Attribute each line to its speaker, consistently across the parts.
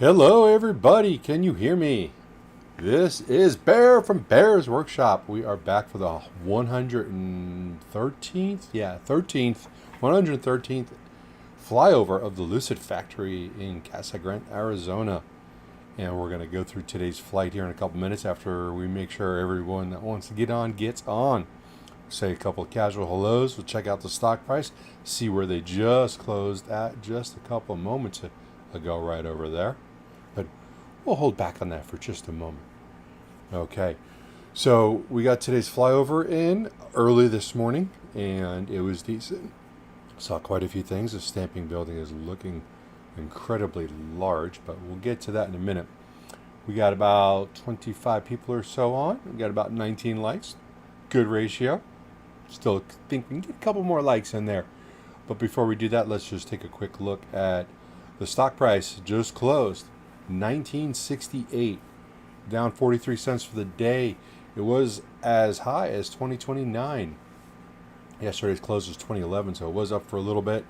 Speaker 1: Hello, everybody. Can you hear me? This is Bear from Bear's Workshop. We are back for the 113th, 113th flyover of the Lucid factory in Casa Grande, Arizona. And we're going to go through today's flight here in a couple minutes after we make sure everyone that wants to get on gets on. Say a couple of casual hellos. We'll check out the stock price, see where they just closed at just a couple of moments ago right over there. But we'll hold back on that for just a moment. Okay, so we got today's flyover in early this morning, and it was decent. Saw quite a few things. The stamping building is looking incredibly large, but we'll get to that in a minute. We got about 25 people or so on. We got about 19 likes. Good ratio. Still think we can get a couple more likes in there. But before we do that, let's just take a quick look at the stock price. Just closed $19.68, down 43 cents for the day. It was as high as 2029. Yesterday's close was 2011, so it was up for a little bit.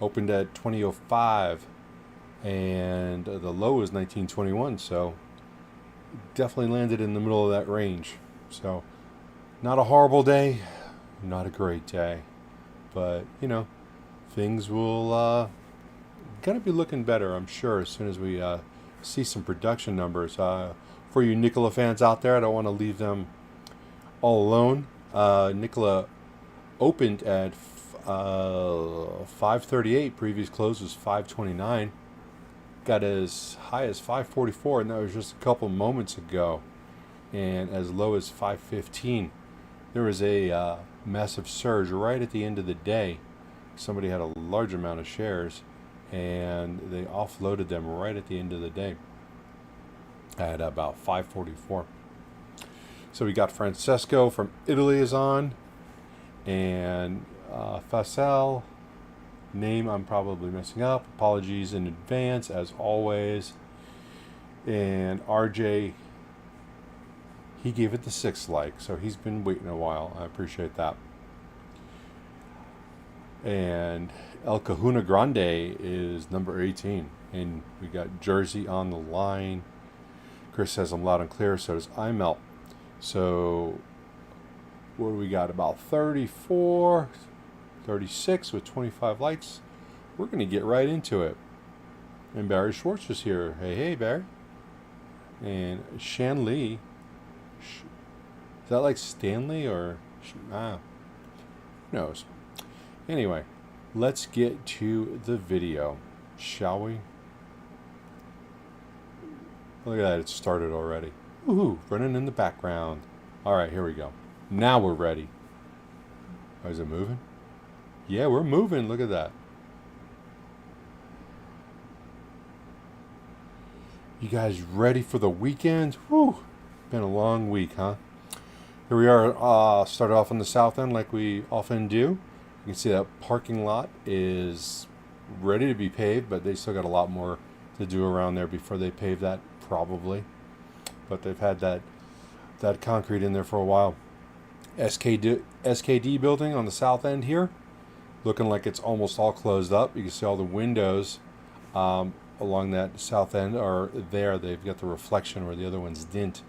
Speaker 1: Opened at 2005, and the low was 1921, so definitely landed in the middle of that range. So not a horrible day, not a great day, but things will gonna be looking better, I'm sure, as soon as we see some production numbers. For you Nikola fans out there, I don't want to leave them all alone. Nikola opened at 538. Previous close was 529. Got as high as 544, and that was just a couple moments ago. And as low as 515. There was a massive surge right at the end of the day. Somebody had a large amount of shares, and they offloaded them right at the end of the day at about 544. So we got Francesco from Italy is on, and Facel, name I'm probably messing up, apologies in advance as always. And RJ, he gave it the 6 like, so he's been waiting a while. I appreciate that. And El Cajuna Grande is number 18. And we got Jersey on the line. Chris says I'm loud and clear, so does IMEL. So what do we got? About 34, 36 with 25 likes. We're going to get right into it. And Barry Schwartz is here. Hey, Barry. And Shan Lee. Is that like Stanley or... who knows? Anyway, let's get to the video, shall we? Look at that, it started already. Woohoo, running in the background. All right, here we go. Now we're ready. Oh, is it moving? Yeah, we're moving. Look at that. You guys ready for the weekend? Whew, been a long week, huh? Here we are, started off on the south end like we often do. You can see that parking lot is ready to be paved, but they still got a lot more to do around there before they pave that, probably. But they've had that concrete in there for a while. SKD building on the south end here, looking like it's almost all closed up. You can see all the windows along that south end are there. They've got the reflection where the other ones didn't.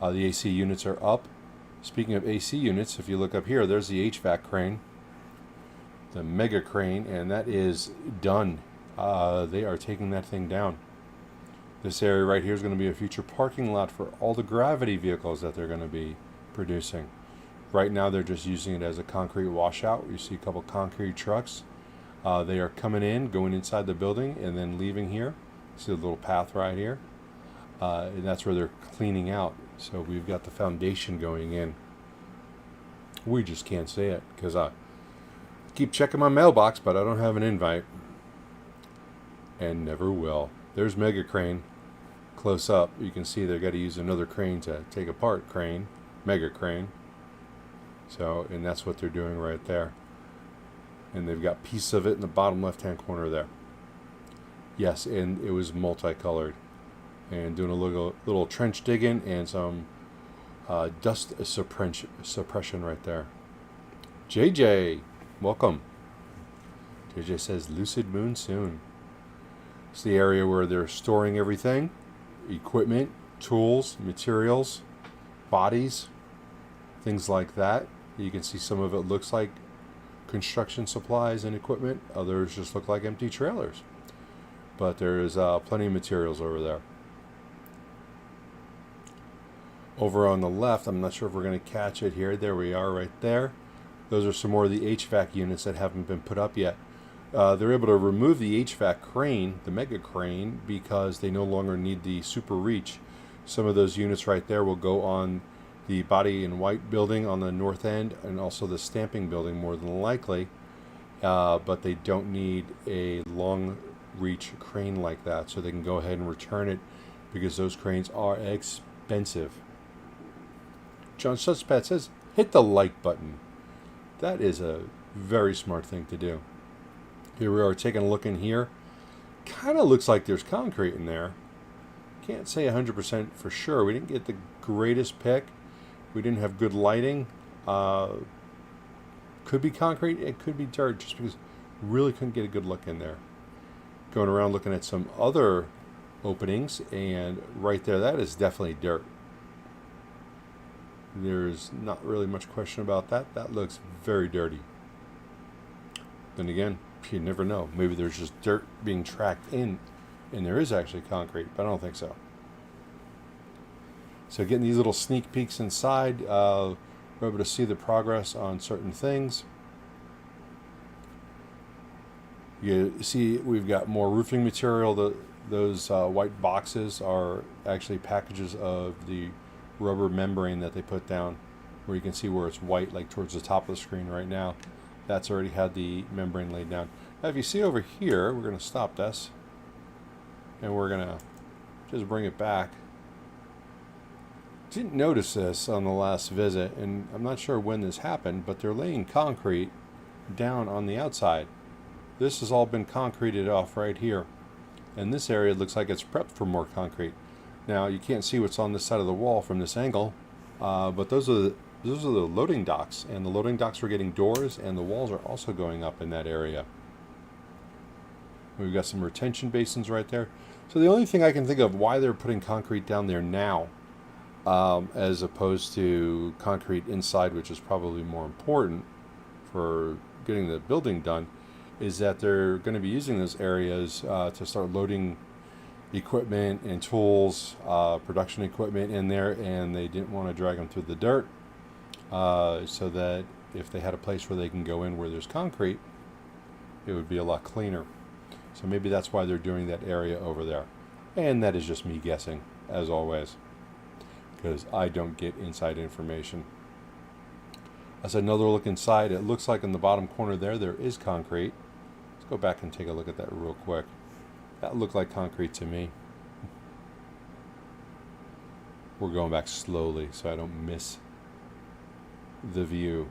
Speaker 1: The AC units are up. Speaking of AC units, if you look up here, there's the HVAC crane, the mega crane, and that is done. They are taking that thing down. This area right here is going to be a future parking lot for all the gravity vehicles that they're going to be producing. Right now they're just using it as a concrete washout. You see a couple concrete trucks. They are coming in, going inside the building, and then leaving here. See the little path right here? And that's where they're cleaning out. So we've got the foundation going in. We just can't see it because I keep checking my mailbox, but I don't have an invite. And never will. There's Mega Crane. Close up, you can see they've got to use another crane to take apart crane. Mega Crane. So, and that's what they're doing right there. And they've got pieces of it in the bottom left-hand corner there. Yes, and it was multicolored. And doing a little trench digging and some dust suppression right there. JJ, welcome. JJ says Lucid Moon soon. It's the area where they're storing everything, equipment, tools, materials, bodies, things like that. You can see some of it looks like construction supplies and equipment. Others just look like empty trailers. But there's plenty of materials over there. Over on the left, I'm not sure if we're going to catch it here. There we are right there. Those are some more of the HVAC units that haven't been put up yet. They're able to remove the HVAC crane, the mega crane, because they no longer need the super reach. Some of those units right there will go on the body in white building on the north end and also the stamping building more than likely. But they don't need a long reach crane like that, so they can go ahead and return it because those cranes are expensive. John Susspat says, hit the like button. That is a very smart thing to do. Here we are taking a look in here. Kind of looks like there's concrete in there. Can't say 100% for sure. We didn't get the greatest pick. We didn't have good lighting. Could be concrete. It could be dirt just because we really couldn't get a good look in there. Going around looking at some other openings, and right there, that is definitely dirt. There's not really much question about that. That looks very dirty. Then again, you never know. Maybe there's just dirt being tracked in, and there is actually concrete, but I don't think so. So getting these little sneak peeks inside, we're able to see the progress on certain things. You see we've got more roofing material. Those white boxes are actually packages of the rubber membrane that they put down, where you can see where it's white, like towards the top of the screen right now. That's already had the membrane laid down. Now if you see over here, we're going to stop this and we're going to just bring it back. Didn't notice this on the last visit, and I'm not sure when this happened, but they're laying concrete down on the outside. This has all been concreted off right here, and this area looks like it's prepped for more concrete. Now you can't see what's on this side of the wall from this angle, but those are the loading docks, and the loading docks are getting doors, and the walls are also going up in that area. We've got some retention basins right there. So the only thing I can think of why they're putting concrete down there now, as opposed to concrete inside, which is probably more important for getting the building done, is that they're going to be using those areas to start loading equipment and tools, production equipment in there, and they didn't want to drag them through the dirt, so that if they had a place where they can go in where there's concrete, it would be a lot cleaner. So maybe that's why they're doing that area over there. And that is just me guessing, as always, because I don't get inside information. As another look inside, it looks like in the bottom corner there is concrete. Let's go back and take a look at that real quick. That looked like concrete to me. We're going back slowly so I don't miss the view.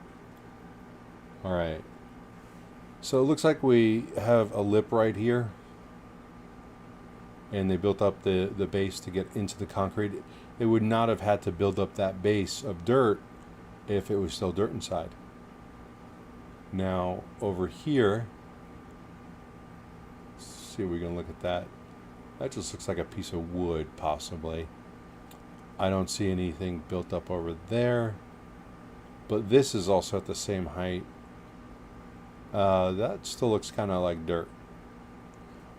Speaker 1: All right. So it looks like we have a lip right here, and they built up the base to get into the concrete. They would not have had to build up that base of dirt if it was still dirt inside. Now over here, let's see if we can look at that. That just looks like a piece of wood, possibly. I don't see anything built up over there, but this is also at the same height. That still looks kind of like dirt,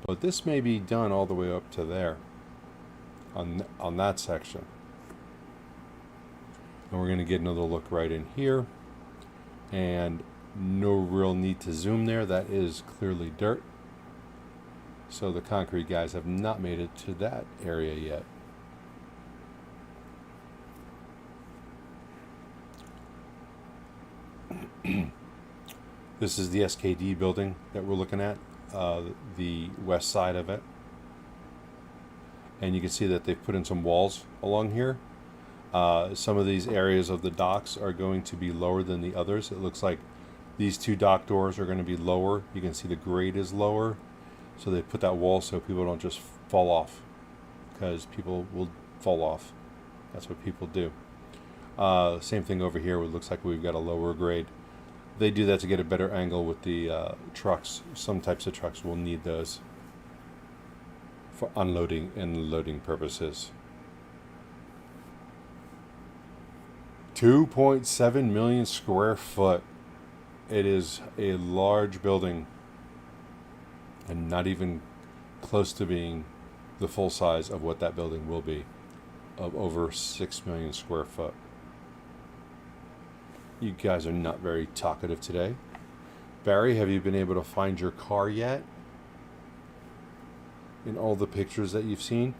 Speaker 1: but this may be done all the way up to there on that section. And we're going to get another look right in here, and no real need to zoom there. That is clearly dirt. So the concrete guys have not made it to that area yet. This is the SKD building that we're looking at, the west side of it. And you can see that they've put in some walls along here. Some of these areas of the docks are going to be lower than the others. It looks like these two dock doors are going to be lower. You can see the grade is lower. So they put that wall so people don't just fall off, because people will fall off. That's what people do. Same thing over here. It looks like we've got a lower grade. They do that to get a better angle with the trucks. Some types of trucks will need those. for unloading and loading purposes. 2.7 million square foot. It is a large building, and not even close to being the full size of what that building will be, of over 6 million square foot. You guys are not very talkative today. Barry, have you been able to find your car yet? In all the pictures that you've seen?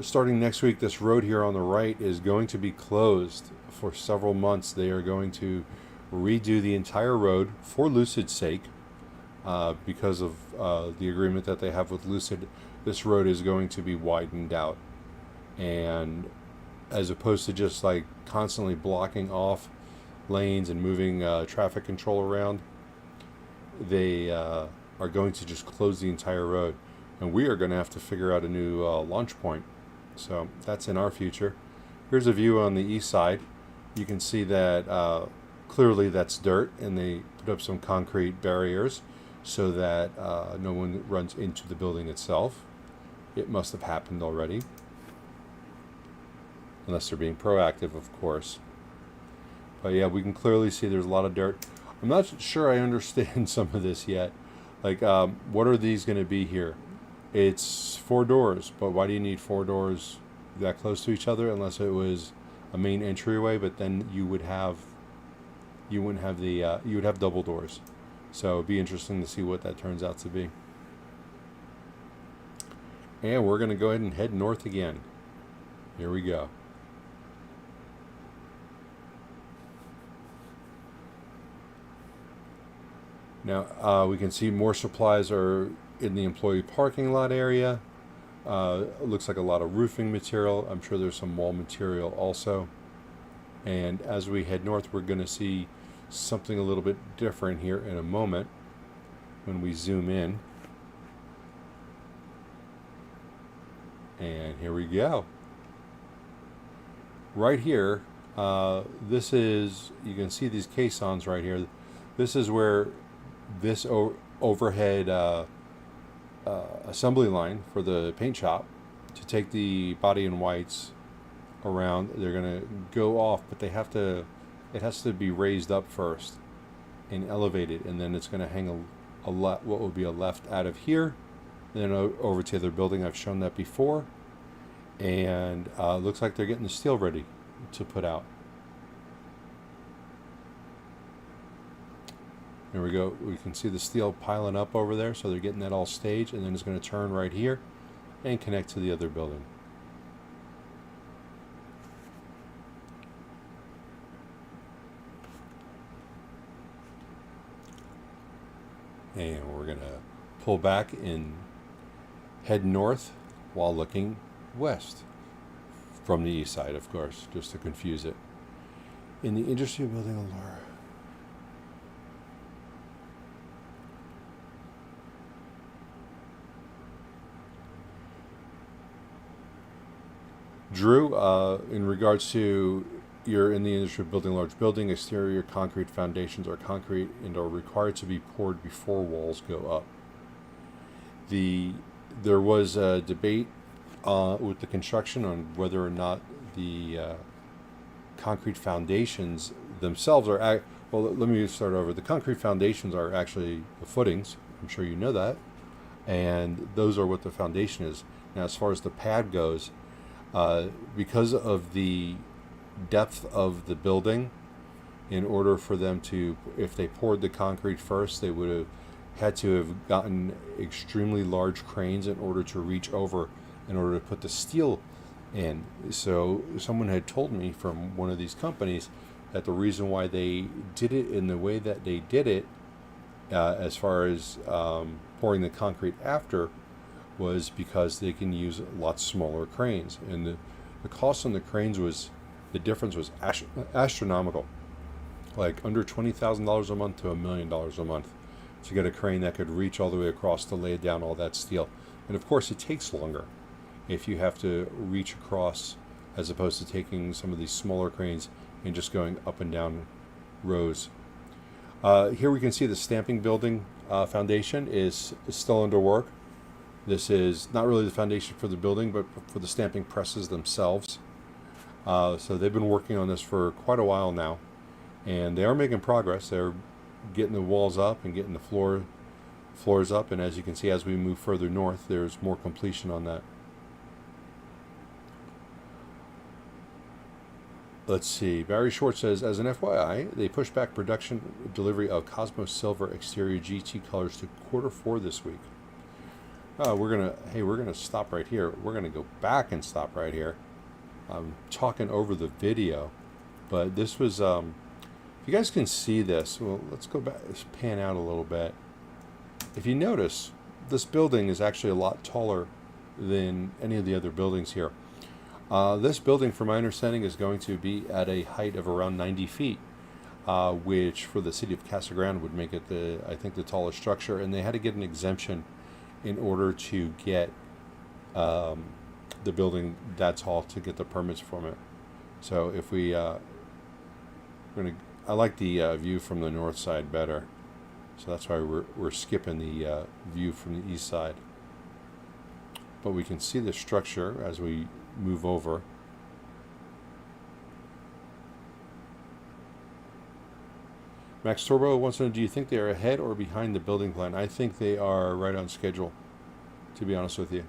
Speaker 1: Starting next week, this road here on the right is going to be closed for several months. They are going to redo the entire road for Lucid's sake, because of the agreement that they have with Lucid. This road is going to be widened out, and as opposed to just like constantly blocking off lanes and moving traffic control around, they are going to just close the entire road, and we are going to have to figure out a new launch point. So that's in our future. Here's a view on the east side. You can see that clearly that's dirt, and they put up some concrete barriers so that no one runs into the building itself. It must have happened already, unless they're being proactive, of course. But yeah, we can clearly see there's a lot of dirt. I'm not sure I understand some of this yet. Like, what are these going to be here? It's 4 doors, but why do you need 4 doors that close to each other? Unless it was a main entryway, but then you would have double doors. So it'd be interesting to see what that turns out to be. And we're going to go ahead and head north again. Here we go. Now we can see more supplies are in the employee parking lot area. It looks like a lot of roofing material. I'm sure there's some wall material also. And as we head north, we're going to see something a little bit different here in a moment when we zoom in. And here we go. Right here, this is, you can see these caissons right here. This is where this overhead assembly line for the paint shop to take the body in whites around. They're going to go off, but they have to, it has to be raised up first and elevated, and then it's going to hang what would be a left out of here, and then over to the building. I've shown that before, and looks like they're getting the steel ready to put out. There we go. We can see the steel piling up over there, so they're getting that all staged, and then it's going to turn right here and connect to the other building. And we're going to pull back and head north while looking west from the east side, of course, just to confuse it. In the industry building allure. Drew, in regards to you're in the industry of building a large building, exterior concrete foundations are concrete and are required to be poured before walls go up. There was a debate with the construction on whether or not the concrete foundations themselves are, well, let me start over. The concrete foundations are actually the footings. I'm sure you know that. And those are what the foundation is. Now, as far as the pad goes, because of the depth of the building, in order for them to, if they poured the concrete first, they would have had to have gotten extremely large cranes in order to reach over in order to put the steel in. So someone had told me from one of these companies that the reason why they did it in the way that they did it, as far as pouring the concrete after, was because they can use lots smaller cranes, and the cost on the cranes was, the difference was astronomical, like under $20,000 a month to $1 million a month to get a crane that could reach all the way across to lay down all that steel. And of course it takes longer if you have to reach across, as opposed to taking some of these smaller cranes and just going up and down rows. Here we can see the stamping building foundation is still under work. This is not really the foundation for the building, but for the stamping presses themselves. So they've been working on this for quite a while now, and they are making progress. They're getting the walls up and getting the floors up, and as you can see, as we move further north, there's more completion on that. Let's see. Barry Short says, as an FYI, they pushed back production delivery of Cosmos Silver exterior GT colors to Q4 this week. We're gonna stop right here. We're gonna go back and stop right here. I'm talking over the video, but this was. If you guys can see this, well, let's go back. Let's pan out a little bit. If you notice, this building is actually a lot taller than any of the other buildings here. This building, from my understanding, is going to be at a height of around 90 feet, which for the city of Casa Grande would make it the tallest structure. And they had to get an exemption in order to get the building that tall to get the permits from it. So if I like the view from the north side better, so that's why we're skipping the view from the east side. But we can see the structure as we move over. Max Turbo wants to know, do you think they are ahead or behind the building plan? I think they are right on schedule, to be honest with you.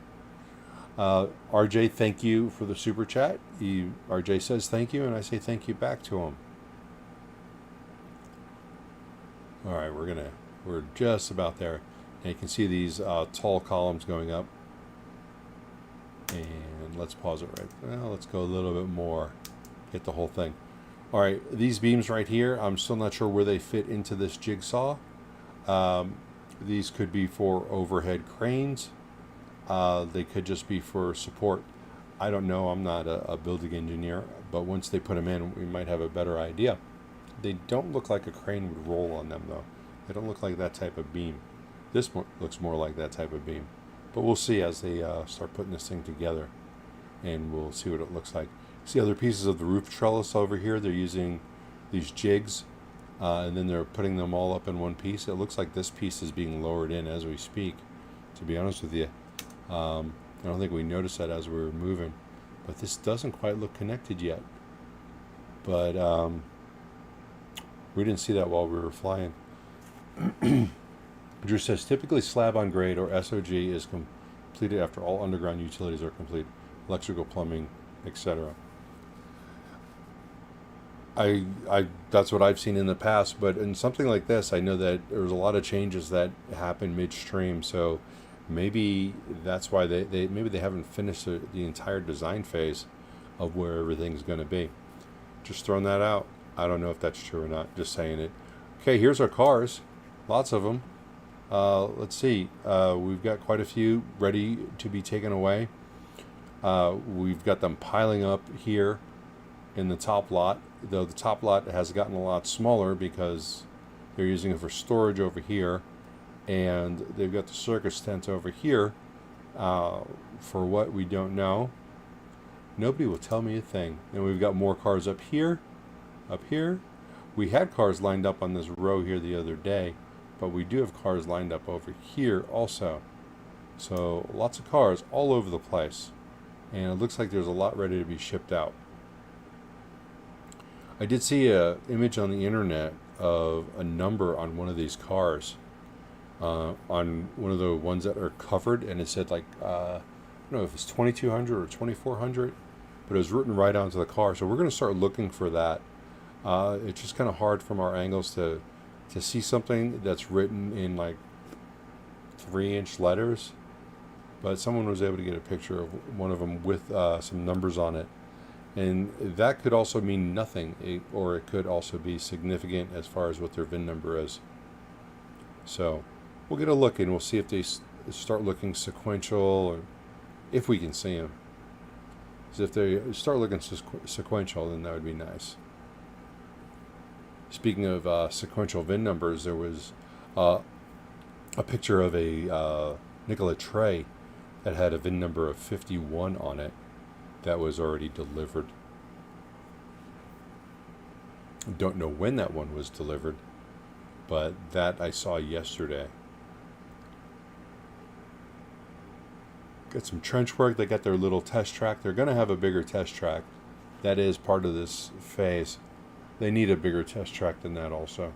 Speaker 1: RJ, thank you for the super chat. RJ says thank you, and I say thank you back to him. All right, we're just about there. And you can see these tall columns going up. And let's pause it right. Well, let's go a little bit more. Hit the whole thing. All right, these beams right here, I'm still not sure where they fit into this jigsaw. These could be for overhead cranes. They could just be for support. I don't know. I'm not a building engineer, but once they put them in, we might have a better idea. They don't look like a crane would roll on them, though. They don't look like that type of beam. This one looks more like that type of beam. But we'll see as they start putting this thing together, and we'll see what it looks like. See other pieces of the roof trellis over here? They're using these jigs, and then they're putting them all up in one piece. It looks like this piece is being lowered in as we speak, to be honest with you. I don't think we noticed that as we were moving, but this doesn't quite look connected yet. But we didn't see that while we were flying. Drew says, typically slab on grade or SOG is completed after all underground utilities are complete, electrical, plumbing, etc. That's what I've seen in the past, but in something like this, I know that there was a lot of changes that happened midstream, so maybe that's why maybe they haven't finished the entire design phase of where everything's going to be. Just throwing that out. I don't know if that's true or not, just saying it. Okay, here's our cars, lots of them. Let's see, we've got quite a few ready to be taken away. We've got them piling up here in the top lot, though the top lot has gotten a lot smaller because they're using it for storage over here, and they've got the circus tent over here. For what we don't know, nobody will tell me a thing. And we've got more cars up here. We had cars lined up on this row here the other day, but we do have cars lined up over here also. So lots of cars all over the place, and it looks like there's a lot ready to be shipped out. I did see an image on the internet of a number on one of these cars, on one of the ones that are covered, and it said like, I don't know if it's 2200 or 2400, but it was written right onto the car. So we're going to start looking for that. It's just kind of hard from our angles to see something that's written in like 3-inch letters, but someone was able to get a picture of one of them with some numbers on it, and that could also mean nothing, or it could also be significant as far as what their VIN number is. So we'll get a look, and we'll see if they start looking sequential, or if we can see them. Because if they start looking sequential, then that would be nice. Speaking of sequential VIN numbers, there was a picture of a Nikola tray that had a VIN number of 51 on it that was already delivered. Don't know when that one was delivered, but that I saw yesterday. got some trench work. They got their little test track. They're going to have a bigger test track. That is part of this phase. They need a bigger test track than that also.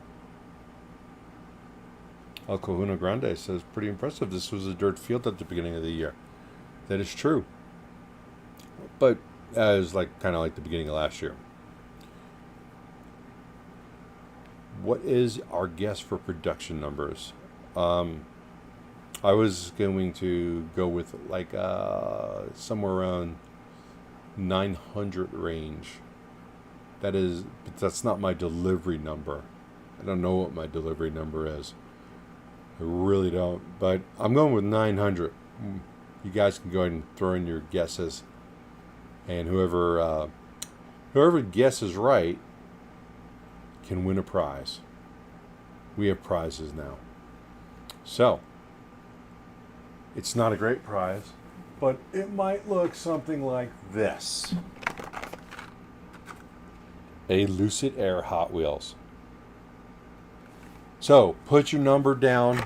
Speaker 1: El Cajuna Grande says, pretty impressive. This was a dirt field at the beginning of the year. That is true. But as kind of like the beginning of last year. What is our guess for production numbers? I was going to go with somewhere around 900 range. But that's not my delivery number. I don't know what my delivery number is. I really don't. But I'm going with 900. You guys can go ahead and throw in your guesses. And whoever guesses right can win a prize. We have prizes now. So, it's not a great prize, but it might look something like this. A Lucid Air Hot Wheels. So, put your number down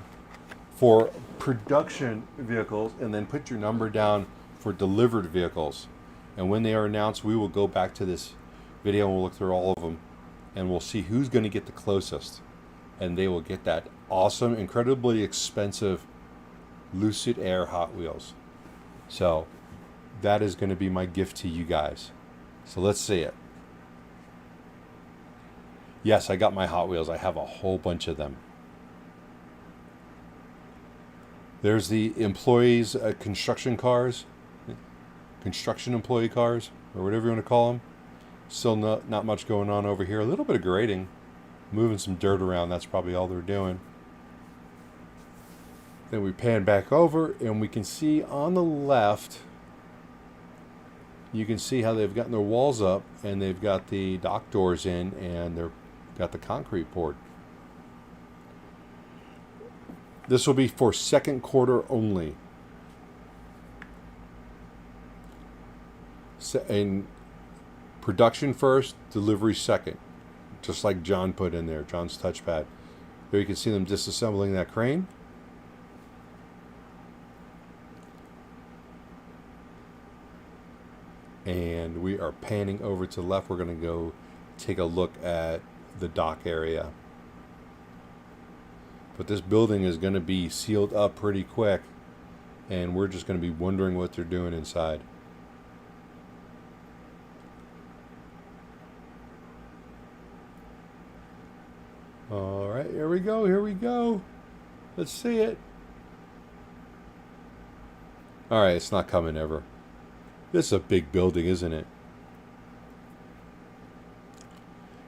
Speaker 1: for production vehicles and then put your number down for delivered vehicles. And when they are announced, we will go back to this video and we'll look through all of them. And we'll see who's going to get the closest. And they will get that awesome, incredibly expensive Lucid Air Hot Wheels. So that is going to be my gift to you guys. So let's see it. Yes, I got my Hot Wheels. I have a whole bunch of them. There's the employees' construction cars. Construction employee cars, or whatever you want to call them. Still not much going on over here. A little bit of grading. Moving some dirt around. That's probably all they're doing. Then we pan back over and we can see on the left, you can see how they've gotten their walls up and they've got the dock doors in and they've got the concrete poured. This will be for second quarter only. And production first, delivery second. Just like John put in there, John's touchpad. There you can see them disassembling that crane. And we are panning over to the left. We're going to go take a look at the dock area. But this building is going to be sealed up pretty quick. And we're just going to be wondering what they're doing inside. All right, here we go. Let's see it. All right, it's not coming ever. This is a big building, isn't it?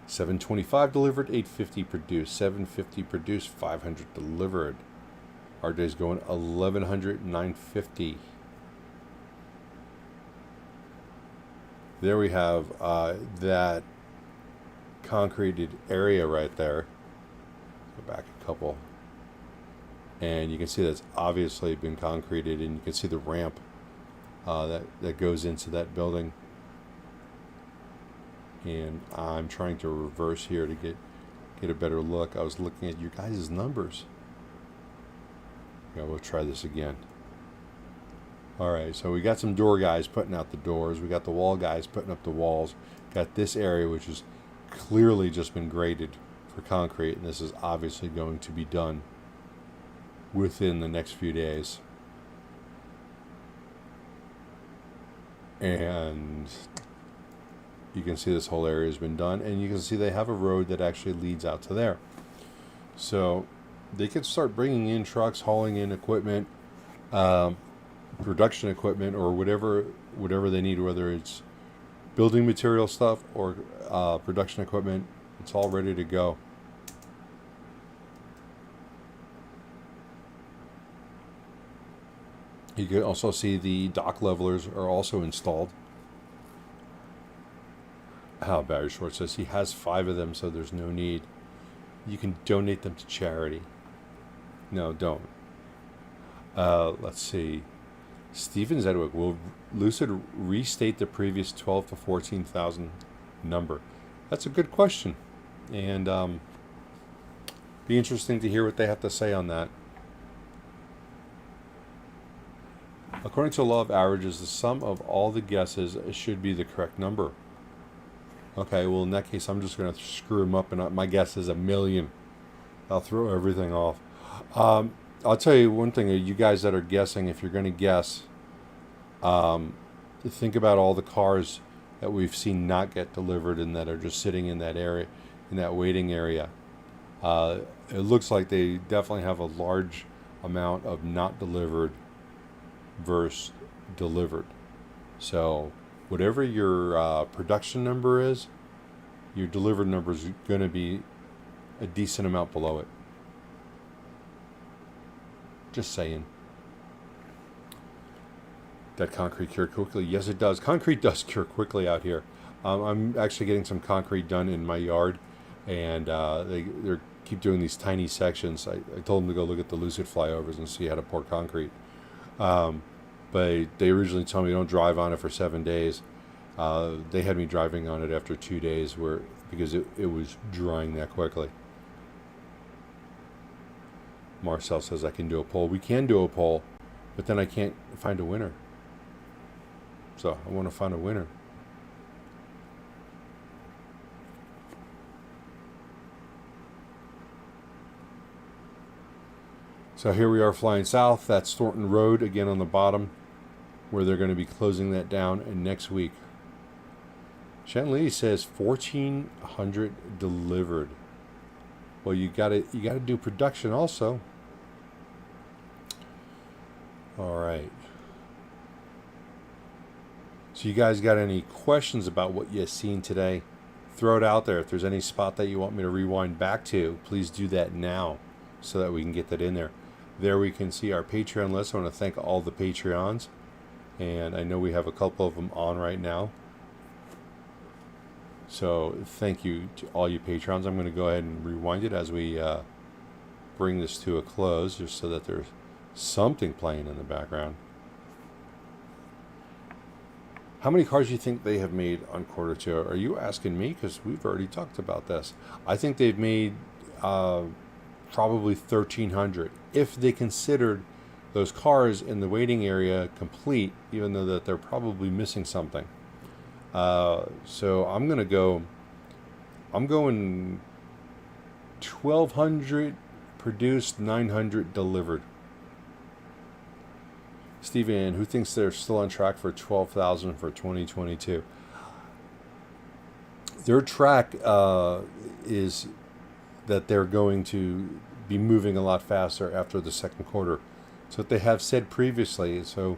Speaker 1: 725 delivered, 850 produced, 750 produced, 500 delivered. RJ's going 1100, 950. There we have that concreted area right there. Go back a couple. And you can see that's obviously been concreted, and you can see the ramp that goes into that building. And I'm trying to reverse here to get a better look. I was looking at your guys' numbers. Yeah, we'll try this again. Alright, so we got some door guys putting out the doors. We got the wall guys putting up the walls. Got this area which has clearly just been graded for concrete, and this is obviously going to be done within the next few days. And you can see this whole area has been done, and you can see they have a road that actually leads out to there. So they could start bringing in trucks, hauling in equipment, production equipment, or whatever they need, whether it's building material stuff or production equipment. It's all ready to go. You can also see the dock levelers are also installed. Barry Short says he has 5 of them, so there's no need. You can donate them to charity. No, don't. Let's see. Steven Zedwick, will Lucid restate the previous 12 to 14,000 number? That's a good question. And be interesting to hear what they have to say on that. According to the law of averages, the sum of all the guesses should be the correct number. Okay, well in that case, I'm just going to screw them up, and my guess is 1,000,000. I'll throw everything off. I'll tell you one thing, you guys that are guessing, if you're going to guess, think about all the cars that we've seen not get delivered and that are just sitting in that area, in that waiting area. It looks like they definitely have a large amount of not delivered versus delivered. So whatever your production number is, your delivered number is going to be a decent amount below it. Just saying. That concrete cured quickly? Yes, it does. Concrete does cure quickly out here. I'm actually getting some concrete done in my yard, and they keep doing these tiny sections. I told them to go look at the Lucid Flyovers and see how to pour concrete. But they originally told me don't drive on it for 7 days. They had me driving on it after 2 days because it was drying that quickly. Marcel says I can do a poll. We can do a poll, but then I can't find a winner. So I want to find a winner. So here we are flying south. That's Thornton Road again on the bottom, where they're going to be closing that down next week. Shanley says 1,400 delivered. Well, you got to do production also. All right. So you guys got any questions about what you've seen today? Throw it out there. If there's any spot that you want me to rewind back to, please do that now so that we can get that in there. There we can see our Patreon list. I want to thank all the Patreons. And I know we have a couple of them on right now. So thank you to all you Patrons. I'm going to go ahead and rewind it as we bring this to a close, just so that there's something playing in the background. How many cars do you think they have made on quarter two? Are you asking me? Because we've already talked about this. I think they've made probably 1,300. If they considered those cars in the waiting area complete, even though that they're probably missing something. So I'm going 1,200 produced, 900 delivered. Steven, who thinks they're still on track for 12,000 for 2022? Their track is that they're going to be moving a lot faster after the second quarter. So what they have said previously. So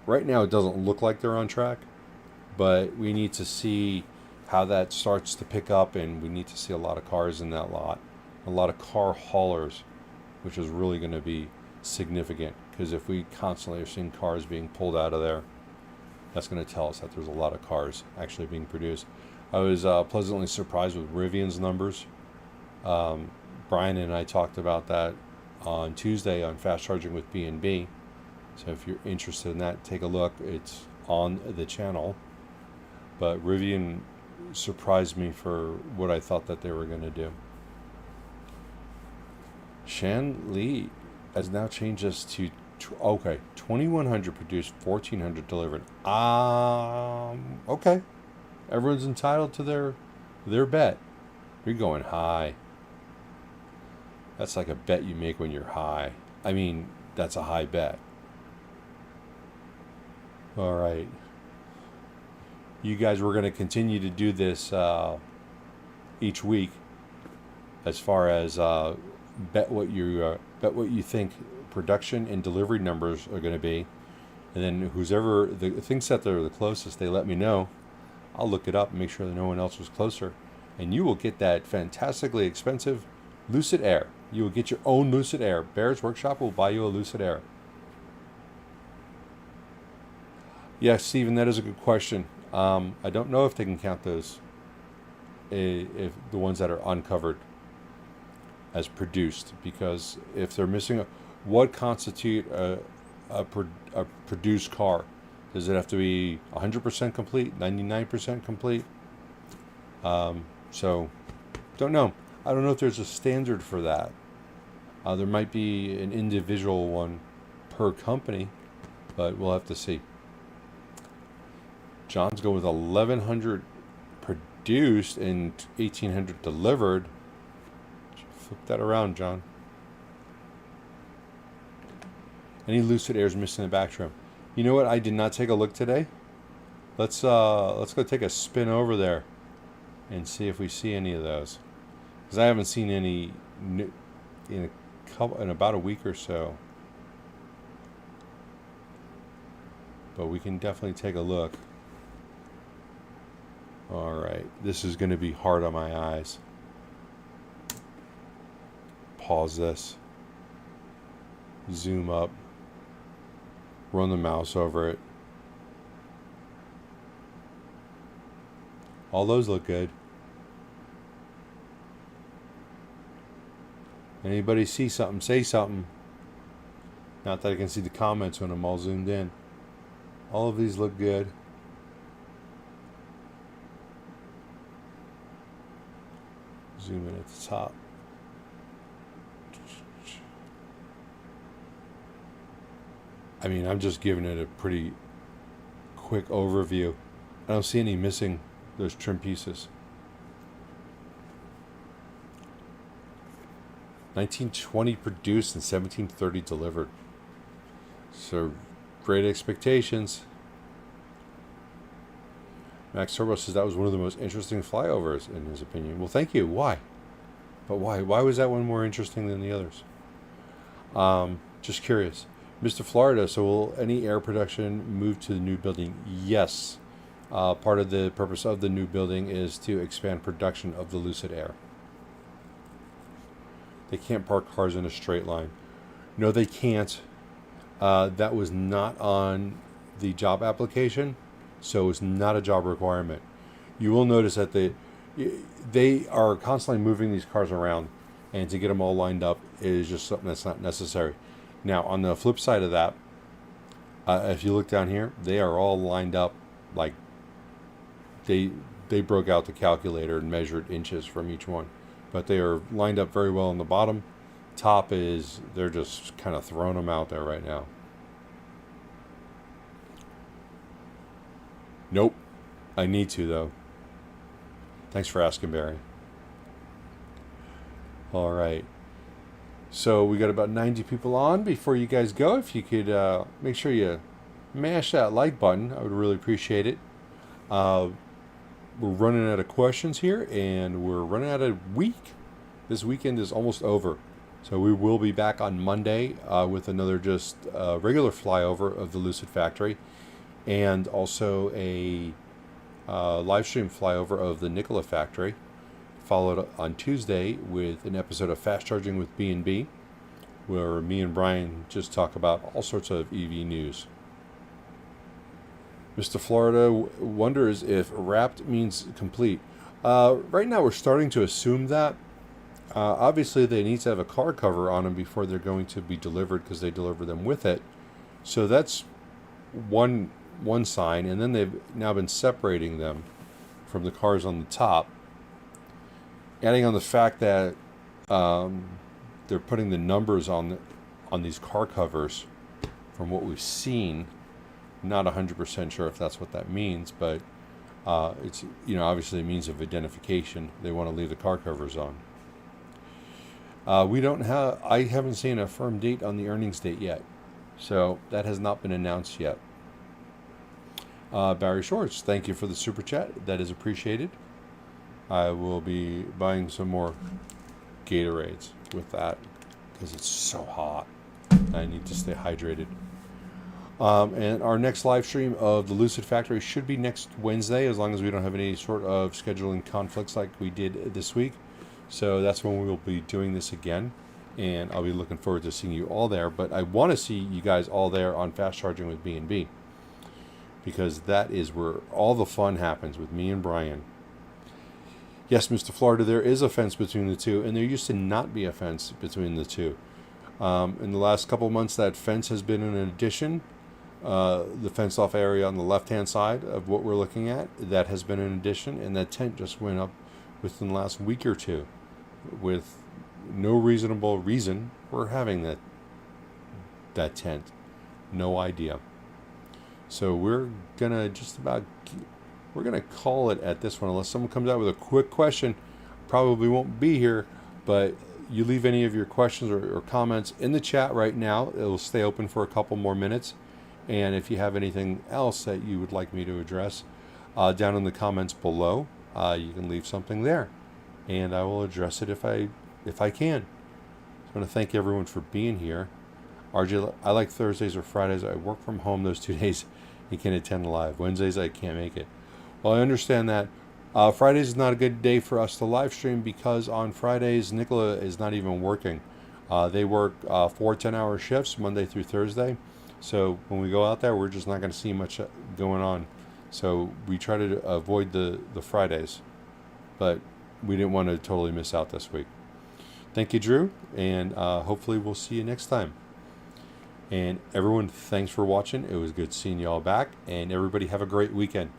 Speaker 1: right now it doesn't look like they're on track, but we need to see how that starts to pick up, and we need to see a lot of cars in that lot, a lot of car haulers, which is really going to be significant, because if we constantly are seeing cars being pulled out of there, that's going to tell us that there's a lot of cars actually being produced. I was pleasantly surprised with Rivian's numbers. Brian and I talked about that on Tuesday on Fast Charging with B&B. So if you're interested in that, take a look. It's on the channel. But Rivian surprised me for what I thought that they were going to do. Shan Lee has now changed us to 2,100 produced, 1,400 delivered. Okay. Everyone's entitled to their bet. You're going high. That's like a bet you make when you're high. I mean, that's a high bet. All right. You guys, we're going to continue to do this each week, as far as bet what you think production and delivery numbers are going to be, and then whoever thinks that they're the closest, they let me know. I'll look it up and make sure that no one else was closer, and you will get that fantastically expensive Lucid Air. You will get your own Lucid Air. Bear's Workshop will buy you a Lucid Air. Yes, Stephen, that is a good question. I don't know if they can count those, if the ones that are uncovered, as produced, because if they're missing what constitute a produced car? Does it have to be 100% complete, 99% complete? So, don't know. I don't know if there's a standard for that. There might be an individual one per company, but we'll have to see. John's going with 1,100 produced and 1,800 delivered. Flip that around, John. Any Lucid Airs missing in the back trim? You know what? I did not take a look today. Let's go take a spin over there and see if we see any of those. Because I haven't seen any in about a week or so. But we can definitely take a look. All right, this is going to be hard on my eyes. Pause this. Zoom up. Run the mouse over it. All those look good. Anybody see something, say something. Not that I can see the comments when I'm all zoomed in. All of these look good. Zoom in at the top. I mean, I'm just giving it a pretty quick overview. I don't see any missing those trim pieces. 1920 produced and 1730 delivered. So great expectations. Max Turbo says that was one of the most interesting flyovers in his opinion. Well, thank you. Why? But why? Why was that one more interesting than the others? Just curious. Mr. Florida, so will any air production move to the new building? Yes. Part of the purpose of the new building is to expand production of the Lucid Air. They can't park cars in a straight line. No, they can't. That was not on the job application, so it's not a job requirement. You will notice that they are constantly moving these cars around, and to get them all lined up is just something that's not necessary. Now, on the flip side of that, if you look down here, they are all lined up like they broke out the calculator and measured inches from each one. But they are lined up very well on the bottom. Top is, they're just kind of throwing them out there right now. Nope. I need to, though. Thanks for asking, Barry. All right. So we got about 90 people on. Before you guys go, if you could make sure you mash that like button, I would really appreciate it. We're running out of questions here, and we're running out of week. This weekend is almost over. So we will be back on Monday with another just regular flyover of the Lucid factory, and also a live stream flyover of the Nikola factory, followed on Tuesday with an episode of Fast Charging with B&B, where me and Brian just talk about all sorts of EV news. Mr. Florida wonders if wrapped means complete. Right now we're starting to assume that. Obviously they need to have a car cover on them before they're going to be delivered, because they deliver them with it. So that's one sign, and then they've now been separating them from the cars on the top. Adding on the fact that they're putting the numbers on these car covers, from what we've seen. Not 100% sure if that's what that means, but it's, obviously a means of identification. They want to leave the car covers on. I haven't seen a firm date on the earnings date yet, so that has not been announced yet. Barry Shorts, thank you for the super chat. That is appreciated. I will be buying some more Gatorades with that, because it's so hot. I need to stay hydrated. And our next live stream of the Lucid Factory should be next Wednesday, as long as we don't have any sort of scheduling conflicts like we did this week. So that's when we will be doing this again, and I'll be looking forward to seeing you all there. But I want to see you guys all there on Fast Charging with B&B, because that is where all the fun happens with me and Brian. Yes, Mr. Florida, there is a fence between the two, and there used to not be a fence between the two. In the last couple of months, that fence has been an addition. The fenced off area on the left-hand side of what we're looking at, that has been an addition, and that tent just went up within the last week or two with no reasonable reason for having that tent. No idea. So we're gonna we're gonna call it at this one, unless someone comes out with a quick question. Probably won't be here, but you leave any of your questions or comments in the chat right now. It'll stay open for a couple more minutes. And if you have anything else that you would like me to address, down in the comments below, you can leave something there, and I will address it if I can. I want to thank everyone for being here. RJ, I like Thursdays or Fridays. I work from home those 2 days. You can attend live. Wednesdays I can't make it. Well, I understand that. Fridays is not a good day for us to live stream because on Fridays Nicola is not even working. They work 4 10-hour shifts Monday through Thursday. So when we go out there, we're just not going to see much going on. So we try to avoid the Fridays. But we didn't want to totally miss out this week. Thank you, Drew. And hopefully we'll see you next time. And everyone, thanks for watching. It was good seeing you all back. And everybody have a great weekend.